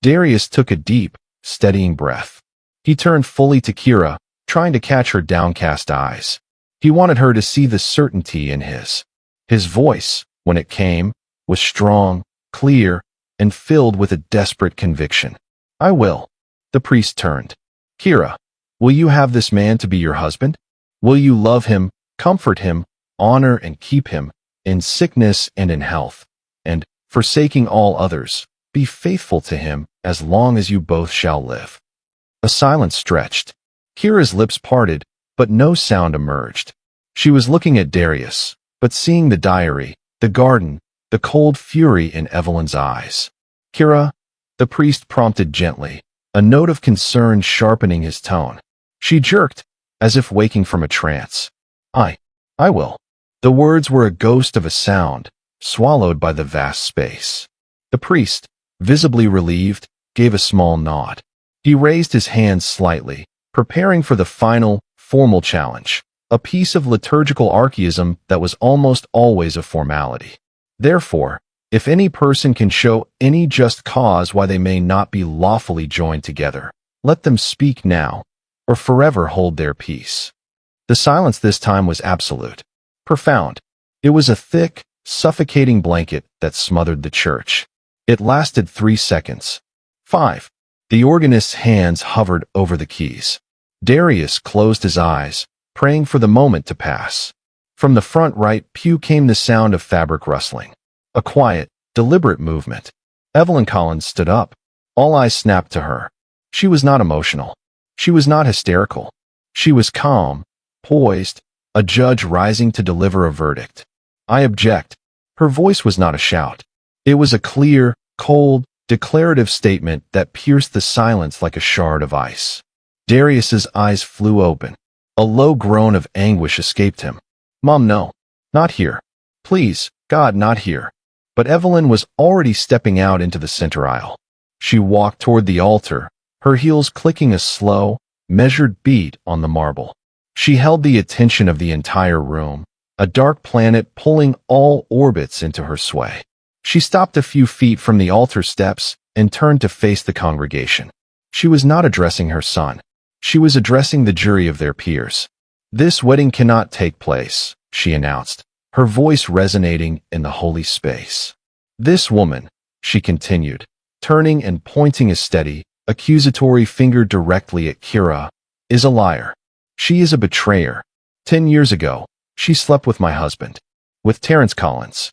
Speaker 1: Darius took a deep, steadying breath. He turned fully to Kira, trying to catch her downcast eyes. He wanted her to see the certainty in his. His voice, when it came, was strong, clear, and filled with a desperate conviction. "I will." The priest turned. "Kira, will you have this man to be your husband? Will you love him, comfort him, honor and keep him, in sickness and in health, and, forsaking all others, be faithful to him as long as you both shall live?" A silence stretched. Kira's lips parted, but no sound emerged. She was looking at Darius, but seeing the diary, the garden, the cold fury in Evelyn's eyes. "Kira," the priest prompted gently, a note of concern sharpening his tone. She jerked, as if waking from a trance. I will." The words were a ghost of a sound, swallowed by the vast space. The priest, visibly relieved, gave a small nod. He raised his hands slightly, preparing for the final, formal challenge, a piece of liturgical archaism that was almost always a formality. "Therefore, if any person can show any just cause why they may not be lawfully joined together, let them speak now, or forever hold their peace." The silence this time was absolute, profound. It was a thick, suffocating blanket that smothered the church. It lasted 3 seconds. 5. The organist's hands hovered over the keys. Darius closed his eyes, praying for the moment to pass. From the front right pew came the sound of fabric rustling. A quiet, deliberate movement. Evelyn Collins stood up. All eyes snapped to her. She was not emotional. She was not hysterical. She was calm, poised, a judge rising to deliver a verdict. "I object." Her voice was not a shout. It was a clear, cold, declarative statement that pierced the silence like a shard of ice. Darius's eyes flew open. A low groan of anguish escaped him. "Mom, no. Not here. Please, God, not here." But Evelyn was already stepping out into the center aisle. She walked toward the altar, her heels clicking a slow, measured beat on the marble. She held the attention of the entire room, a dark planet pulling all orbits into her sway. She stopped a few feet from the altar steps and turned to face the congregation. She was not addressing her son. She was addressing the jury of their peers. "This wedding cannot take place," she announced, her voice resonating in the holy space. "This woman," she continued, turning and pointing a steady, accusatory finger directly at Kira, "is a liar. She is a betrayer. 10 years ago, she slept with my husband, with Terrence Collins."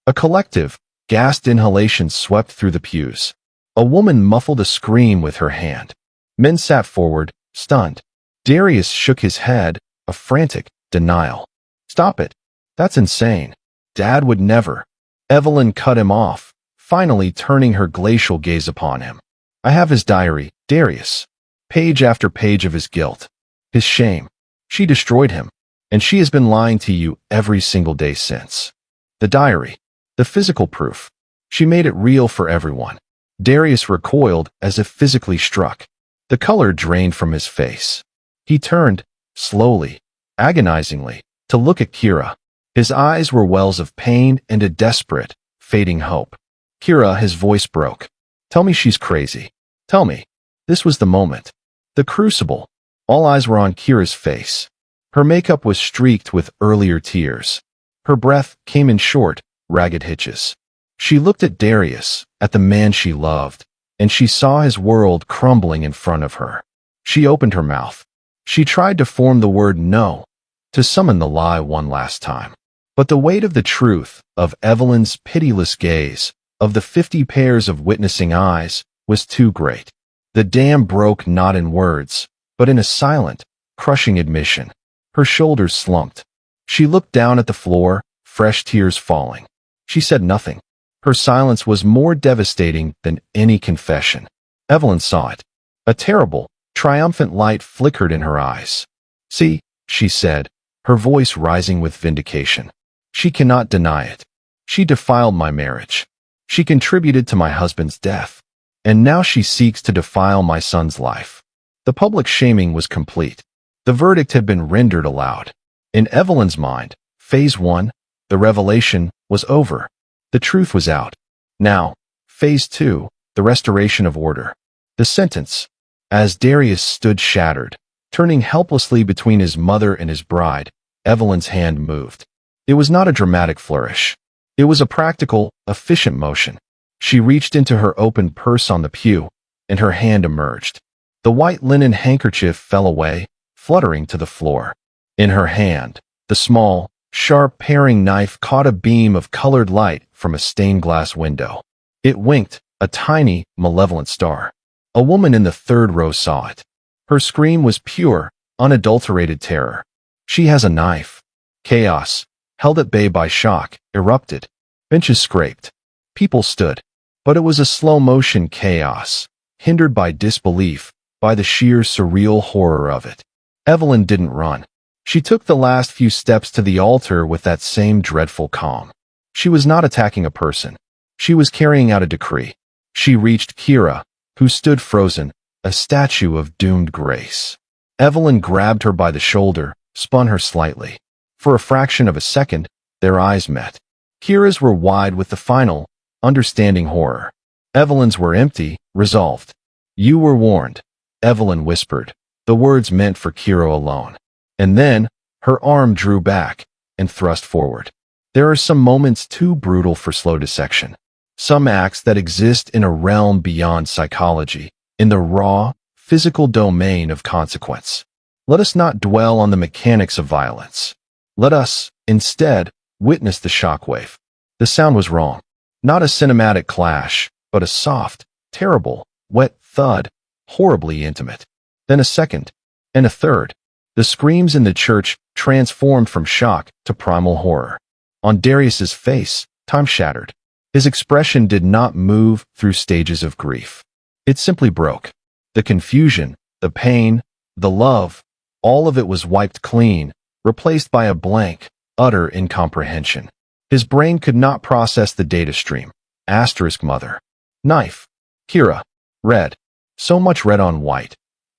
Speaker 1: A collective, gasped inhalation swept through the pews. A woman muffled a scream with her hand. Men sat forward, stunned. Darius shook his head, a frantic denial. "Stop it. That's insane. Dad would never." Evelyn cut him off, finally turning her glacial gaze upon him. "I have his diary, Darius. Page after page of his guilt. His shame. She destroyed him, and she has been lying to you every single day since. The diary. The physical proof. She made it real for everyone." Darius recoiled as if physically struck. The color drained from his face. He turned, slowly, agonizingly, to look at Kira. His eyes were wells of pain and a desperate, fading hope. "Kira," his voice broke. "Tell me she's crazy. Tell me." This was the moment. The crucible. All eyes were on Kira's face. Her makeup was streaked with earlier tears. Her breath came in short, ragged hitches. She looked at Darius, at the man she loved, and she saw his world crumbling in front of her. She opened her mouth. She tried to form the word no, to summon the lie one last time. But the weight of the truth, of Evelyn's pitiless gaze, of the 50 pairs of witnessing eyes, was too great. The dam broke not in words, but in a silent, crushing admission. Her shoulders slumped. She looked down at the floor, fresh tears falling. She said nothing. Her silence was more devastating than any confession. Evelyn saw it. A terrible, triumphant light flickered in her eyes. "See," she said, her voice rising with vindication. "She cannot deny it. She defiled my marriage. She contributed to my husband's death. And now she seeks to defile my son's life." The public shaming was complete. The verdict had been rendered aloud. In Evelyn's mind, Phase 1, the revelation, was over. The truth was out. Now, Phase 2, the restoration of order. The sentence. As Darius stood shattered, turning helplessly between his mother and his bride, Evelyn's hand moved. It was not a dramatic flourish. It was a practical, efficient motion. She reached into her open purse on the pew, and her hand emerged. The white linen handkerchief fell away, fluttering to the floor. In her hand, the small, sharp paring knife caught a beam of colored light from a stained glass window. It winked, a tiny, malevolent star. A woman in the third row saw it. Her scream was pure, unadulterated terror. She has a knife. Chaos, held at bay by shock, erupted. Benches scraped. People stood. But it was a slow-motion chaos, hindered by disbelief, by the sheer surreal horror of it. Evelyn didn't run. She took the last few steps to the altar with that same dreadful calm. She was not attacking a person. She was carrying out a decree. She reached Kira, who stood frozen, a statue of doomed grace. Evelyn grabbed her by the shoulder, spun her slightly. For a fraction of a second, their eyes met. Kira's were wide with the final, understanding horror. Evelyn's were empty, resolved. "You were warned," Evelyn whispered, the words meant for Kira alone. And then, her arm drew back and thrust forward. There are some moments too brutal for slow dissection. Some acts that exist in a realm beyond psychology, in the raw, physical domain of consequence. Let us not dwell on the mechanics of violence. Let us, instead, witness the shockwave. The sound was wrong. Not a cinematic clash, but a soft, terrible, wet thud, horribly intimate. Then a second, and a third. The screams in the church transformed from shock to primal horror. On Darius's face, time shattered. His expression did not move through stages of grief. It simply broke. The confusion, the pain, the love, all of it was wiped clean, replaced by a blank, utter incomprehension. His brain could not process the data stream. Asterisk mother. Knife. Kira. Red. So much red on white.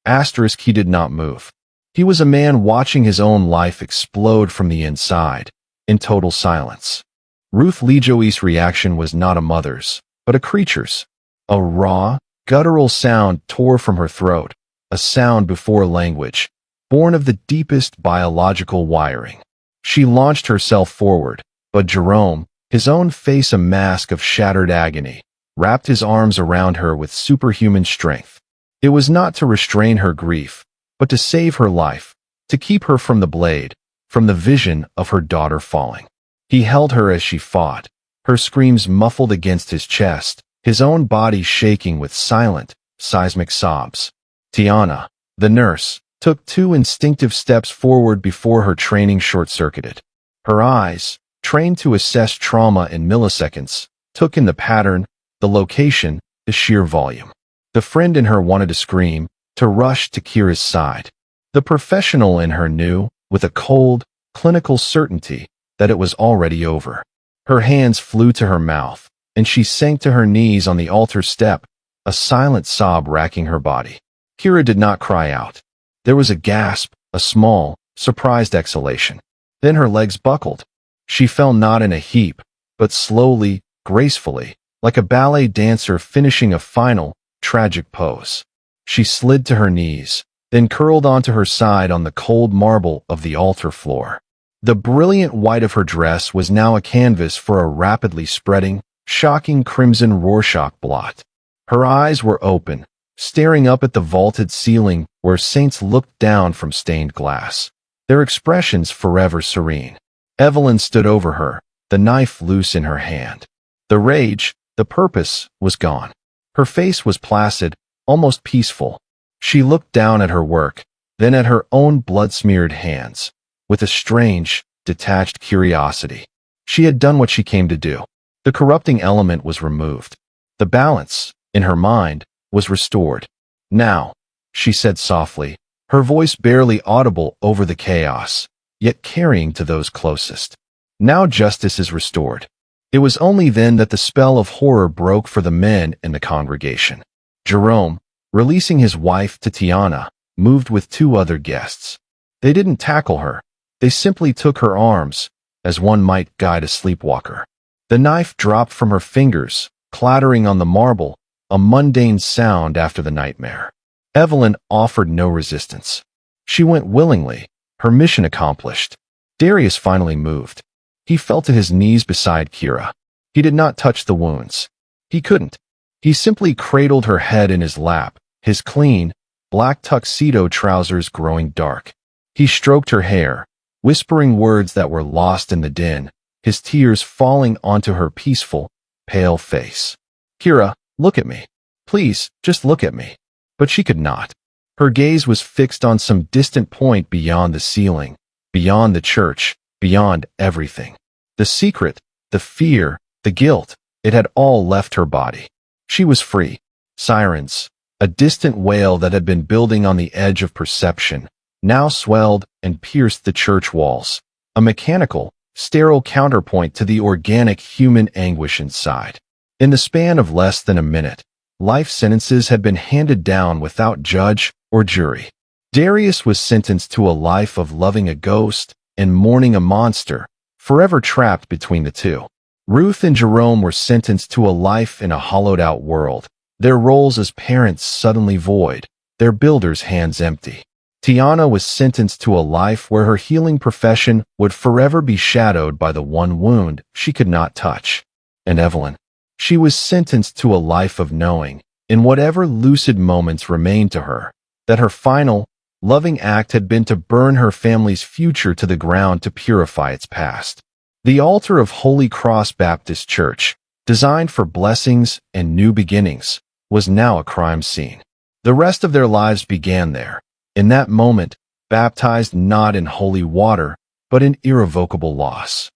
Speaker 1: Asterisk he did not move. He was a man watching his own life explode from the inside, in total silence. Ruth Lejoie's reaction was not a mother's, but a creature's. A raw, guttural sound tore from her throat, a sound before language, born of the deepest biological wiring. She launched herself forward, but Jerome, his own face a mask of shattered agony, wrapped his arms around her with superhuman strength. It was not to restrain her grief, but to save her life, to keep her from the blade, from the vision of her daughter falling. He held her as she fought, her screams muffled against his chest, his own body shaking with silent, seismic sobs. Tiana, the nurse, took 2 instinctive steps forward before her training short-circuited. Her eyes, trained to assess trauma in milliseconds, took in the pattern, the location, the sheer volume. The friend in her wanted to scream, to rush to Kira's side. The professional in her knew, with a cold, clinical certainty, that it was already over. Her hands flew to her mouth, and she sank to her knees on the altar step, a silent sob racking her body. Kira did not cry out. There was a gasp, a small, surprised exhalation. Then her legs buckled. She fell not in a heap, but slowly, gracefully, like a ballet dancer finishing a final, tragic pose. She slid to her knees, then curled onto her side on the cold marble of the altar floor. The brilliant white of her dress was now a canvas for a rapidly spreading, shocking crimson Rorschach blot. Her eyes were open, staring up at the vaulted ceiling where saints looked down from stained glass, their expressions forever serene. Evelyn stood over her, the knife loose in her hand. The rage, the purpose, was gone. Her face was placid, almost peaceful. She looked down at her work, then at her own blood-smeared hands, with a strange, detached curiosity. She had done what she came to do. The corrupting element was removed. The balance, in her mind, was restored. "Now," she said softly, her voice barely audible over the chaos, yet carrying to those closest. "Now justice is restored." It was only then that the spell of horror broke for the men in the congregation. Jerome, releasing his wife to Tiana, moved with 2 other guests. They didn't tackle her. They simply took her arms, as one might guide a sleepwalker. The knife dropped from her fingers, clattering on the marble, a mundane sound after the nightmare. Evelyn offered no resistance. She went willingly, her mission accomplished. Darius finally moved. He fell to his knees beside Kira. He did not touch the wounds. He couldn't. He simply cradled her head in his lap, his clean, black tuxedo trousers growing dark. He stroked her hair, whispering words that were lost in the din, his tears falling onto her peaceful, pale face. "Kira, look at me. Please, just look at me." But she could not. Her gaze was fixed on some distant point beyond the ceiling, beyond the church, beyond everything. The secret, the fear, the guilt, it had all left her body. She was free. Sirens, a distant wail that had been building on the edge of perception, now swelled and pierced the church walls, a mechanical, sterile counterpoint to the organic human anguish inside. In the span of less than a minute, life sentences had been handed down without judge or jury. Darius was sentenced to a life of loving a ghost and mourning a monster, forever trapped between the two. Ruth and Jerome were sentenced to a life in a hollowed-out world, their roles as parents suddenly void, their builders' hands empty. Tiana was sentenced to a life where her healing profession would forever be shadowed by the one wound she could not touch. And Evelyn, she was sentenced to a life of knowing, in whatever lucid moments remained to her, that her final, loving act had been to burn her family's future to the ground to purify its past. The altar of Holy Cross Baptist Church, designed for blessings and new beginnings, was now a crime scene. The rest of their lives began there, in that moment, baptized not in holy water, but in irrevocable loss.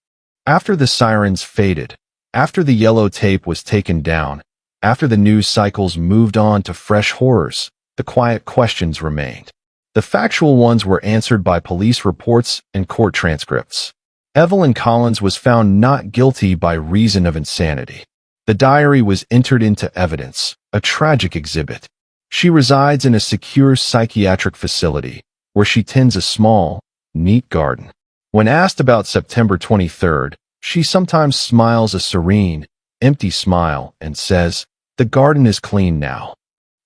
Speaker 1: After the sirens faded, after the yellow tape was taken down, after the news cycles moved on to fresh horrors, the quiet questions remained. The factual ones were answered by police reports and court transcripts. Evelyn Collins was found not guilty by reason of insanity. The diary was entered into evidence, a tragic exhibit. She resides in a secure psychiatric facility, where she tends a small, neat garden. When asked about September 23rd, she sometimes smiles a serene, empty smile and says, "The garden is clean now."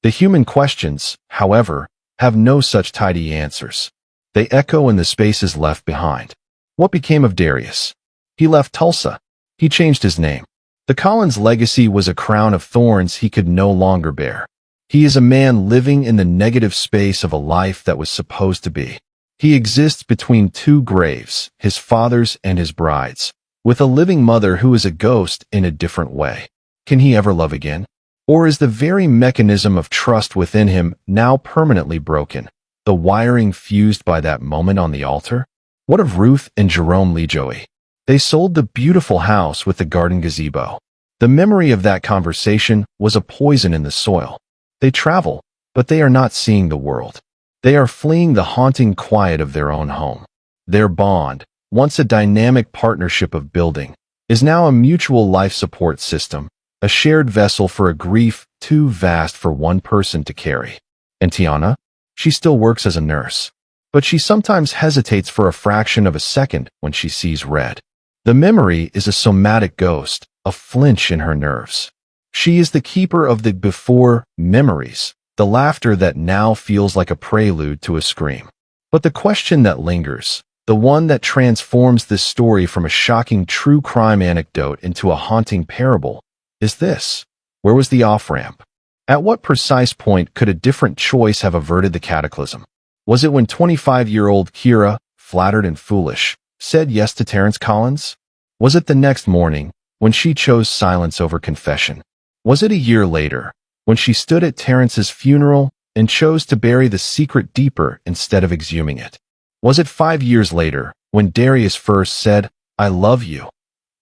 Speaker 1: The human questions, however, have no such tidy answers. They echo in the spaces left behind. What became of Darius? He left Tulsa. He changed his name. The Collins legacy was a crown of thorns he could no longer bear. He is a man living in the negative space of a life that was supposed to be. He exists between two graves, his father's and his bride's, with a living mother who is a ghost in a different way. Can he ever love again? Or is the very mechanism of trust within him now permanently broken, the wiring fused by that moment on the altar? What of Ruth and Jerome Lejoie? They sold the beautiful house with the garden gazebo. The memory of that conversation was a poison in the soil. They travel, but they are not seeing the world. They are fleeing the haunting quiet of their own home. Their bond, once a dynamic partnership of building, is now a mutual life support system, a shared vessel for a grief too vast for one person to carry. And Tiana? She still works as a nurse. But she sometimes hesitates for a fraction of a second when she sees red. The memory is a somatic ghost, a flinch in her nerves. She is the keeper of the before memories, the laughter that now feels like a prelude to a scream. But the question that lingers, the one that transforms this story from a shocking true crime anecdote into a haunting parable, is this: where was the off-ramp? At what precise point could a different choice have averted the cataclysm? Was it when 25-year-old Kira, flattered and foolish, said yes to Terrence Collins? Was it the next morning, when she chose silence over confession? Was it a year later, when she stood at Terrence's funeral and chose to bury the secret deeper instead of exhuming it? Was it 5 years later, when Darius first said, "I love you,"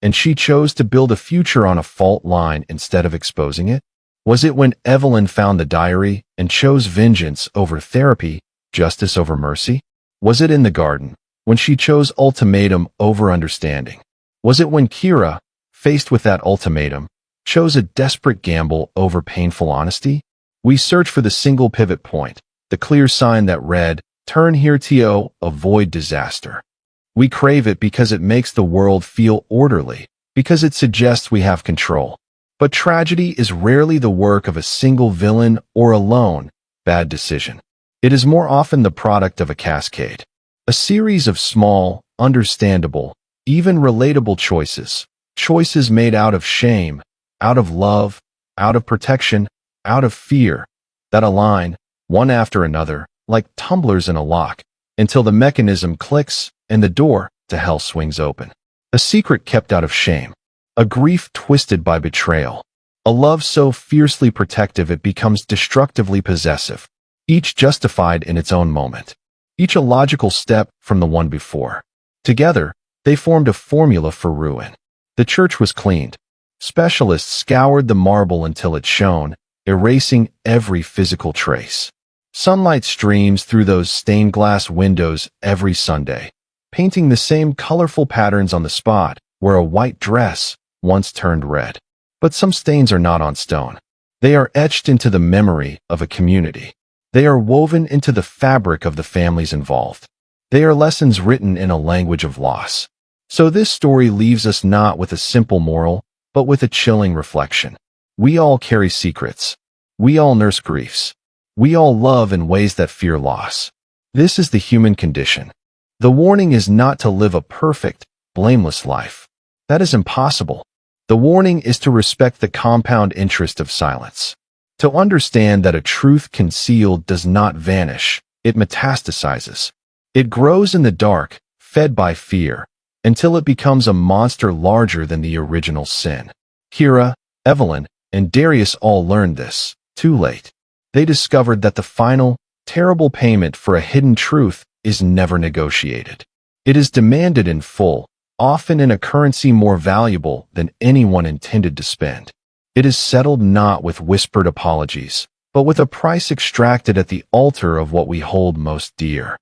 Speaker 1: and she chose to build a future on a fault line instead of exposing it? Was it when Evelyn found the diary and chose vengeance over therapy, justice over mercy? Was it in the garden, when she chose ultimatum over understanding? Was it when Kira, faced with that ultimatum, chose a desperate gamble over painful honesty? We search for the single pivot point, the clear sign that read, "Turn here to avoid disaster." We crave it because it makes the world feel orderly, because it suggests we have control. But tragedy is rarely the work of a single villain or a lone, bad decision. It is more often the product of a cascade, a series of small, understandable, even relatable choices made out of shame, out of love, out of protection, out of fear, that align, one after another, like tumblers in a lock, until the mechanism clicks and the door to hell swings open. A secret kept out of shame, a grief twisted by betrayal, a love so fiercely protective it becomes destructively possessive. each justified in its own moment, each a logical step from the one before. Together, they formed a formula for ruin. The church was cleaned. Specialists scoured the marble until it shone, erasing every physical trace. Sunlight streams through those stained glass windows every Sunday, painting the same colorful patterns on the spot where a white dress once turned red. But some stains are not on stone. They are etched into the memory of a community. They are woven into the fabric of the families involved. They are lessons written in a language of loss. So this story leaves us not with a simple moral, but with a chilling reflection. We all carry secrets. We all nurse griefs. We all love in ways that fear loss. This is the human condition. The warning is not to live a perfect, blameless life. That is impossible. The warning is to respect the compound interest of silence. To understand that a truth concealed does not vanish, it metastasizes. It grows in the dark, fed by fear, until it becomes a monster larger than the original sin. Kira, Evelyn, and Darius all learned this, too late. They discovered that the final, terrible payment for a hidden truth is never negotiated. It is demanded in full, often in a currency more valuable than anyone intended to spend. It is settled not with whispered apologies, but with a price extracted at the altar of what we hold most dear.